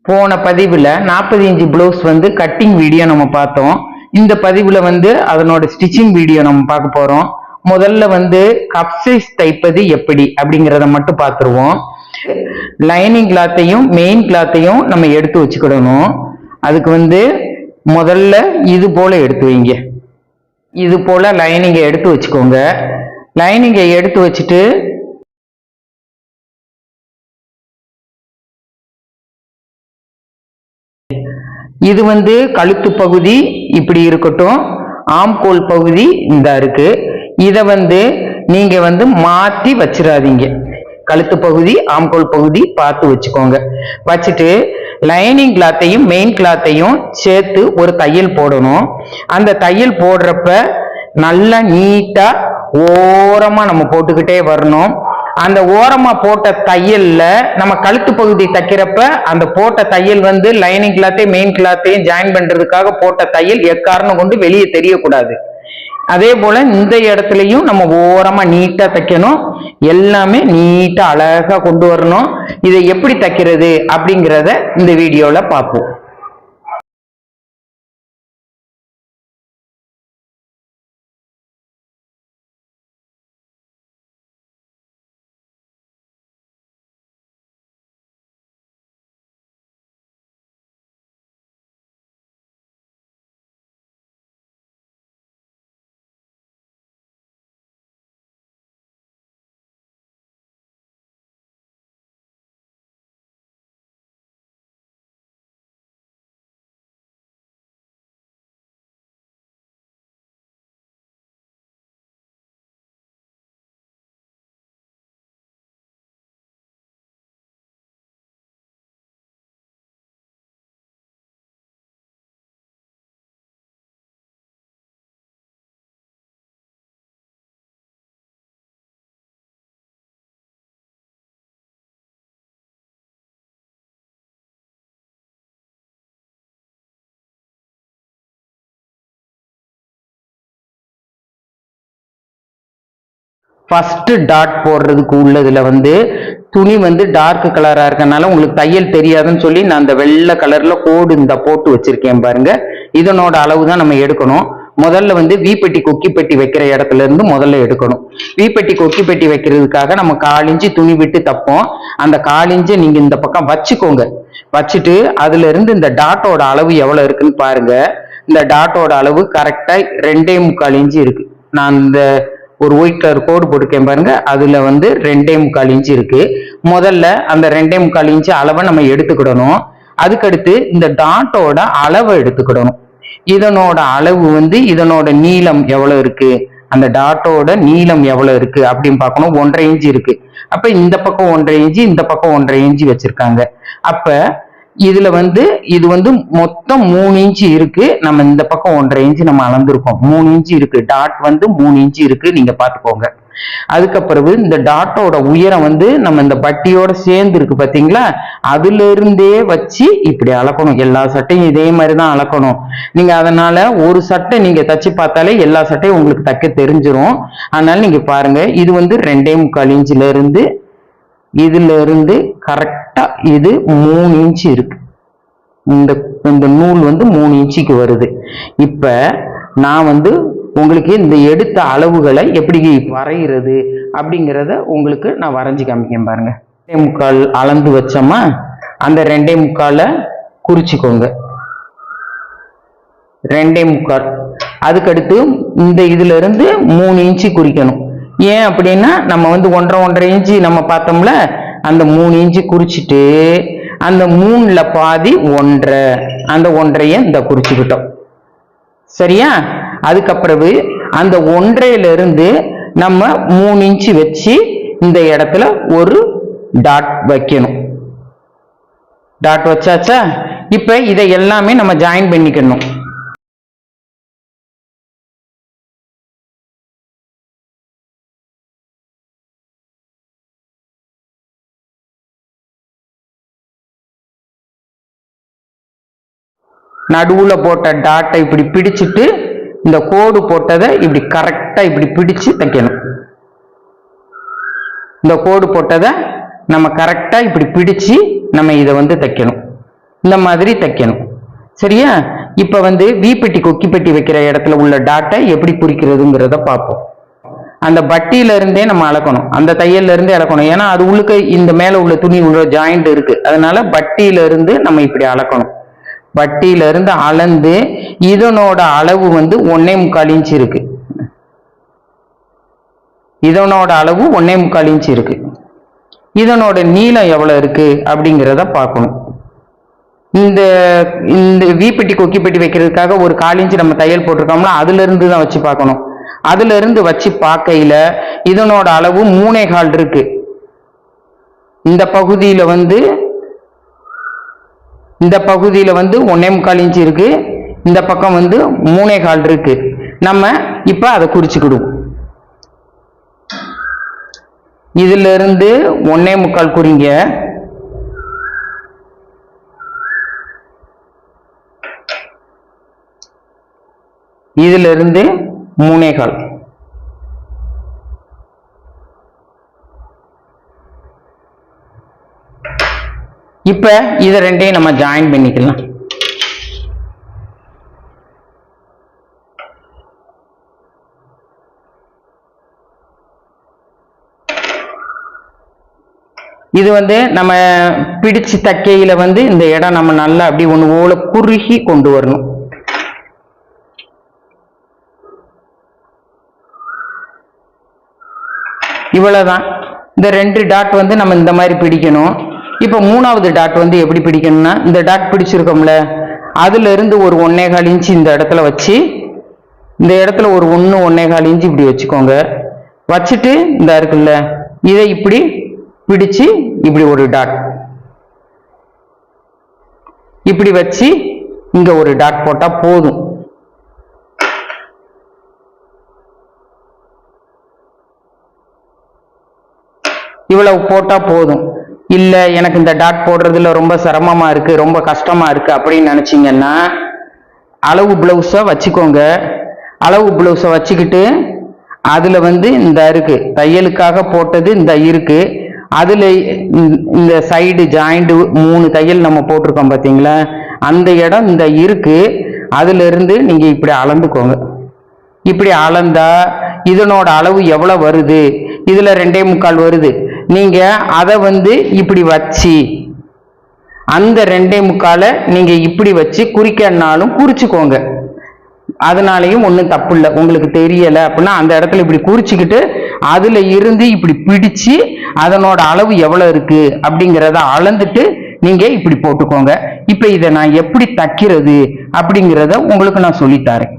போன பதிவில் 40 inch blouse வந்து கட்டிங் வீடியோ நம்ம பார்த்தோம். இந்த பதிவில் வந்து அதனோட ஸ்டிச்சிங் வீடியோ நம்ம பார்க்க போகிறோம். முதல்ல வந்து கப் சைஸ் தைப்பது எப்படி அப்படிங்கிறத மட்டும் பார்த்துருவோம். லைனிங் கிளாத்தையும் மெயின் கிளாத்தையும் நம்ம எடுத்து வச்சுக்கிடணும். அதுக்கு வந்து முதல்ல இது போல எடுத்து வைங்க. இது போல லைனிங்கை எடுத்து வச்சுக்கோங்க. லைனிங்கை எடுத்து வச்சுட்டு இது வந்து கழுத்து பகுதி இப்படி இருக்கட்டும், ஆம்கோல் பகுதி இந்த இருக்கு. இதை வந்து நீங்க வந்து மாத்தி வச்சிடாதீங்க. கழுத்து பகுதி ஆம்கோல் பகுதி பார்த்து வச்சுக்கோங்க. வச்சுட்டு லைனிங் கிளாத்தையும் மெயின் கிளாத்தையும் சேர்த்து ஒரு தையல் போடணும். அந்த தையல் போடுறப்ப நல்லா நீட்டா ஓரமா நம்ம போட்டுக்கிட்டே வரணும். அந்த ஓரமா போட்ட தையல்ல நம்ம கழுத்து பகுதி தைக்கிறப்ப அந்த போட்ட தையல் வந்து லைனிங் கிளாத்தையும் மெயின் கிளாத்தையும் ஜாயின் பண்றதுக்காக போட்ட தையல் எக்காரணம் கொண்டு வெளியே தெரியக்கூடாது. அதே போல இந்த இடத்துலயும் நம்ம ஓரமா நீட்டா தைக்கணும். எல்லாமே நீட்டா அழகா கொண்டு வரணும். இதை எப்படி தைக்கிறது அப்படிங்கிறத இந்த வீடியோல பார்ப்போம். ஃபர்ஸ்ட் டாட் போடுறதுக்கு உள்ளதுல வந்து துணி வந்து டார்க் கலரா இருக்கனால உங்களுக்கு தையல் தெரியாதுன்னு சொல்லி நான் அந்த வெள்ளை கலர்ல கோடு இந்த போட்டு வச்சிருக்கேன் பாருங்க. இதனோட அளவு தான் நம்ம எடுக்கணும். முதல்ல வந்து வீப்பெட்டி கொக்கி பெட்டி வைக்கிற இடத்துல இருந்து முதல்ல எடுக்கணும். வீப்பெட்டி கொக்கி பெட்டி வைக்கிறதுக்காக நம்ம 1/4 இன்ச்சு துணி விட்டு தப்போம். அந்த 1/4 இன்ச்சு நீங்க இந்த பக்கம் வச்சுக்கோங்க. வச்சுட்டு அதுல இருந்து இந்த டாட்டோட அளவு எவ்வளவு இருக்குன்னு பாருங்க. இந்த டாட்டோட அளவு கரெக்டா 2.25 இன்ச்சு இருக்கு. நான் இந்த ஒரு ஒயிட் கலர் கோடு போட்டுக்கேன் பாருங்க. அதுல வந்து 2.25 இன்ச்சு இருக்கு. முதல்ல அந்த 2.25 இன்ச்சு அளவை நம்ம எடுத்துக்கிடணும். அதுக்கடுத்து இந்த டாட்டோட அளவை எடுத்துக்கிடணும். இதனோட அளவு வந்து இதனோட நீளம் எவ்வளவு இருக்கு, அந்த டாட்டோட நீளம் எவ்வளவு இருக்கு அப்படின்னு பார்க்கணும். 1.5 இன்ச்சு இருக்கு. அப்ப இந்த பக்கம் 1.5 இன்ச்சு, இந்த பக்கம் 1.5 இன்ச்சு வச்சிருக்காங்க. அப்ப இதுல வந்து இது வந்து மொத்தம் 3 இன்ச்சு இருக்கு. நம்ம இந்த பக்கம் 1.5 இன்ச்சு நம்ம அளந்திருக்கோம். 3 இன்ச்சு இருக்கு. டாட் வந்து 3 இன்ச்சு இருக்கு. நீங்க பாத்துக்கோங்க. அதுக்கப்புறம் இந்த டாட்டோட உயரம் வந்து நம்ம இந்த பட்டியோட சேர்ந்து இருக்கு பாத்தீங்களா, அதுல இருந்தே வச்சு இப்படி அளக்கணும். எல்லா சட்டையும் இதே மாதிரிதான் அளக்கணும். நீங்க அதனால ஒரு சட்டை நீங்க தச்சு பார்த்தாலே எல்லா சட்டையும் உங்களுக்கு தைக்க தெரிஞ்சிரும். அதனால நீங்க பாருங்க, இது வந்து 2.25 இன்ச்சுல இருந்து இதுல இருந்து கரெக்டா இது 3 இன்ச்சு இருக்கு. இந்த நூல் வந்து 3 இன்ச்சுக்கு வருது. இப்ப நான் வந்து உங்களுக்கு இந்த எடுத்த அளவுகளை எப்படி வரைகிறது அப்படிங்கிறத உங்களுக்கு நான் வரைஞ்சு காமிக்கேன் பாருங்க. 2.25 அளந்து வச்சோமா, அந்த 2.25 குறிச்சுக்கோங்க. 2.25. அதுக்கடுத்து இந்த இதுல இருந்து 3 இன்ச்சு குறிக்கணும். ஏன் அப்படின்னா நம்ம வந்து 1.5 இன்ச்சு நம்ம பார்த்தோம்ல, அந்த 3 இன்ச்சு குறிச்சிட்டு அந்த 3ல பாதி 1.5, அந்த 1.5 இந்த குறிச்சுக்கிட்டோம். சரியா? அதுக்கப்புறம் அந்த 1.5ல இருந்து நம்ம 3 இன்ச்சு வச்சு இந்த இடத்துல ஒரு டாட் வைக்கணும். டாட் வச்சாச்சா? இப்ப இதை எல்லாமே நம்ம ஜாயின் பண்ணிக்கணும். நடுவுல போட்ட டாட்டை இப்படி பிடிச்சிட்டு இந்த கோடு போட்டதை இப்படி கரெக்டா இப்படி பிடிச்சு தைக்கணும். இந்த கோடு போட்டதை நம்ம கரெக்டா இப்படி பிடிச்சு நம்ம இதை வந்து தைக்கணும். இந்த மாதிரி தைக்கணும். சரியா? இப்ப வந்து வீப்பெட்டி கொக்கிப்பெட்டி வைக்கிற இடத்துல உள்ள டாட்டை எப்படி குறிக்கிறதுங்கிறத பார்ப்போம். அந்த பட்டியில இருந்தே நம்ம அளக்கணும், அந்த தையல்ல இருந்தே அளக்கணும். ஏன்னா அது உள்ளுக்க இந்த மேல உள்ள துணி உள்ள ஜாயிண்ட் இருக்கு, அதனால பட்டியில இருந்து நம்ம இப்படி அளக்கணும். பட்டியில இருந்து அளந்து இதனோட அளவு வந்து 1.25 இன்ச் இருக்கு. இதனோட அளவு 1.25 இன்ச் இருக்கு. இதனோட நீளம் எவ்வளவு இருக்கு அப்படிங்கிறத பார்க்கணும். இந்த இந்த வீப்பெட்டி கொக்கிப்பெட்டி வைக்கிறதுக்காக ஒரு 1/4 இன்ச் நம்ம தையல் போட்டிருக்கோம்னா அதுல இருந்து தான் வச்சு பார்க்கணும். அதுல இருந்து வச்சு பார்க்கையில இதனோட அளவு 3.25 இருக்கு. இந்த பகுதியில வந்து 1.25 இன்ச் இருக்கு, இந்த பக்கம் வந்து 3.25 இருக்கு. நம்ம இப்ப அதை குறிச்சுக்கிடுவோம். இதுல இருந்து 1.25 குறிங்க. இதுல இருந்து 3.25. இப்ப இத ரெண்டையும் நம்ம ஜாயின் பண்ணிக்கலாம். இது வந்து நம்ம பிடிச்சு தைக்கையில வந்து இந்த இடம் நம்ம நல்லா அப்படி ஒண்ணு போல குறுகி கொண்டு வரணும். இவ்வளவுதான். இந்த 2 டாட் வந்து நம்ம இந்த மாதிரி பிடிக்கணும். இப்ப 3வது டாட் வந்து எப்படி பிடிக்கணும்னா, இந்த டாட் பிடிச்சிருக்கோம்ல அதுல இருந்து ஒரு 1.25 இன்ச் இந்த இடத்துல வச்சு, இந்த இடத்துல ஒரு 1.25 இன்ச் இப்படி வச்சுக்கோங்க. வச்சுட்டு இந்த இருக்குல்ல இதை இப்படி பிடிச்சு இப்படி ஒரு டாட் இப்படி வச்சு இங்க ஒரு டாட் போட்டா போதும். இவ்வளவு போட்டா போதும். இல்ல எனக்கு இந்த டாட் போடுறதுல ரொம்ப சிரமமா இருக்கு, ரொம்ப கஷ்டமா இருக்கு அப்படின்னு நினைச்சீங்கன்னா அளவு பிளவுஸ வச்சுக்கோங்க. அளவு பிளவுஸ வச்சுக்கிட்டு அதுல வந்து இந்த இருக்கு தையலுக்காக போட்டது இந்த இருக்கு, அதுல இந்த சைடு ஜாயிண்ட் 3 தையல் நம்ம போட்டிருக்கோம் பாத்தீங்களா, அந்த இடம் இந்த இருக்கு. அதுல இருந்து நீங்க இப்படி அளந்துக்கோங்க. இப்படி அளந்தா இதனோட அளவு எவ்வளவு வருது, இதுல 2.25 வருது. நீங்க அதை வந்து இப்படி வச்சு அந்த 2.25 நீங்க இப்படி வச்சு குறிக்கனாலும் குறிச்சுக்கோங்க. அதனாலையும் ஒன்றும் தப்பு இல்லை. உங்களுக்கு தெரியல அப்படின்னா அந்த இடத்துல இப்படி குறிச்சுக்கிட்டு அதுல இருந்து இப்படி பிடிச்சு அதனோட அளவு எவ்வளவு இருக்கு அப்படிங்கிறத அளந்துட்டு நீங்க இப்படி போட்டுக்கோங்க. இப்ப இதை நான் எப்படி தைக்கிறது அப்படிங்கிறத உங்களுக்கு நான் சொல்லித்தரேன்.